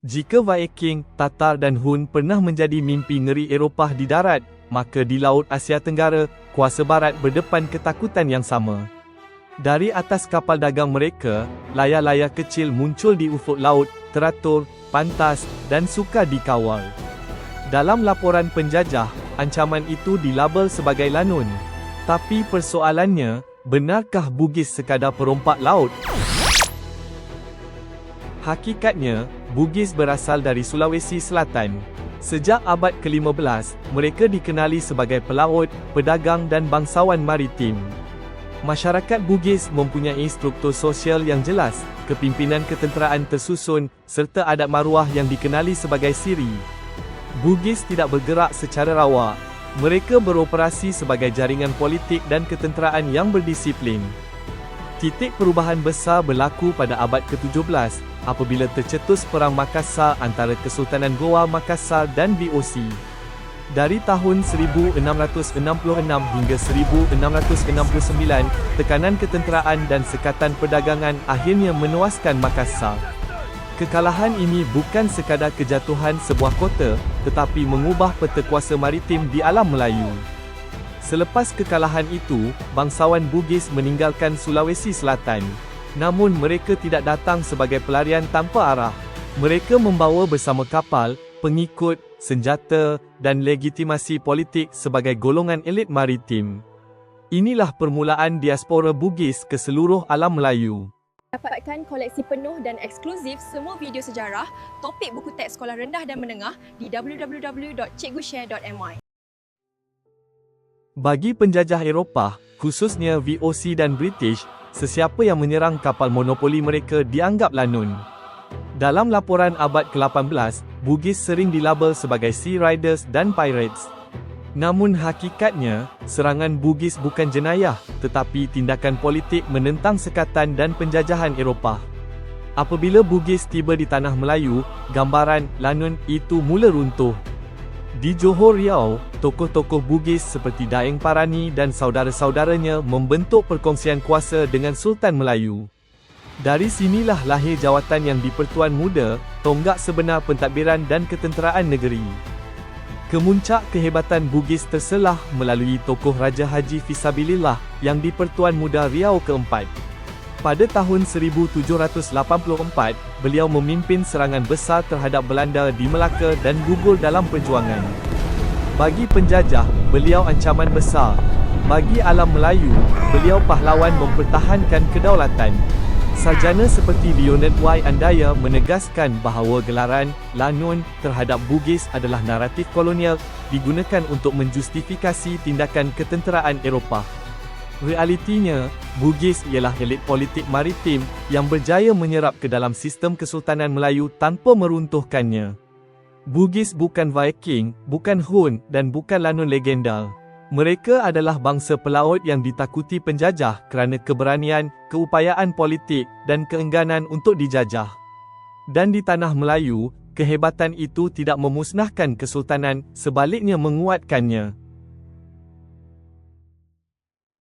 Jika Viking, Tatar dan Hun pernah menjadi mimpi ngeri Eropah di darat, maka di Laut Asia Tenggara, kuasa barat berdepan ketakutan yang sama. Dari atas kapal dagang mereka, layar-layar kecil muncul di ufuk laut, teratur, pantas, dan sukar dikawal. Dalam laporan penjajah, ancaman itu dilabel sebagai lanun. Tapi persoalannya, benarkah Bugis sekadar perompak laut? Hakikatnya, Bugis berasal dari Sulawesi Selatan. Sejak abad ke-15, mereka dikenali sebagai pelaut, pedagang dan bangsawan maritim. Masyarakat Bugis mempunyai struktur sosial yang jelas, kepimpinan ketenteraan tersusun, serta adat maruah yang dikenali sebagai siri. Bugis tidak bergerak secara rawak. Mereka beroperasi sebagai jaringan politik dan ketenteraan yang berdisiplin. Titik perubahan besar berlaku pada abad ke-17, apabila tercetus Perang Makassar antara Kesultanan Goa Makassar dan VOC. Dari tahun 1666 hingga 1669, tekanan ketenteraan dan sekatan perdagangan akhirnya menewaskan Makassar. Kekalahan ini bukan sekadar kejatuhan sebuah kota, tetapi mengubah peta kuasa maritim di alam Melayu. Selepas kekalahan itu, bangsawan Bugis meninggalkan Sulawesi Selatan. Namun mereka tidak datang sebagai pelarian tanpa arah. Mereka membawa bersama kapal, pengikut, senjata, dan legitimasi politik sebagai golongan elit maritim. Inilah permulaan diaspora Bugis ke seluruh alam Melayu. Dapatkan koleksi penuh dan eksklusif semua video sejarah, topik buku teks sekolah rendah dan menengah di www.cikgushare.my. Bagi penjajah Eropah, khususnya VOC dan British, sesiapa yang menyerang kapal monopoli mereka dianggap lanun. Dalam laporan abad ke-18, Bugis sering dilabel sebagai Sea Riders dan Pirates. Namun hakikatnya, serangan Bugis bukan jenayah, tetapi tindakan politik menentang sekatan dan penjajahan Eropah. Apabila Bugis tiba di tanah Melayu, gambaran lanun itu mula runtuh. Di Johor Riau, tokoh-tokoh Bugis seperti Daeng Parani dan saudara-saudaranya membentuk perkongsian kuasa dengan Sultan Melayu. Dari sinilah lahir jawatan yang di-Pertuan Muda, tonggak sebenar pentadbiran dan ketenteraan negeri. Kemuncak kehebatan Bugis terselah melalui tokoh Raja Haji Fisabilillah yang di-Pertuan Muda Riau keempat. Pada tahun 1784, beliau memimpin serangan besar terhadap Belanda di Melaka dan gugur dalam perjuangan. Bagi penjajah, beliau ancaman besar. Bagi alam Melayu, beliau pahlawan mempertahankan kedaulatan. Sarjana seperti Leonard Y. Andaya menegaskan bahawa gelaran lanun terhadap Bugis adalah naratif kolonial digunakan untuk menjustifikasi tindakan ketenteraan Eropah. Realitinya, Bugis ialah elit politik maritim yang berjaya menyerap ke dalam sistem Kesultanan Melayu tanpa meruntuhkannya. Bugis bukan Viking, bukan Hun dan bukan lanun legenda. Mereka adalah bangsa pelaut yang ditakuti penjajah kerana keberanian, keupayaan politik dan keengganan untuk dijajah. Dan di tanah Melayu, kehebatan itu tidak memusnahkan kesultanan, sebaliknya menguatkannya.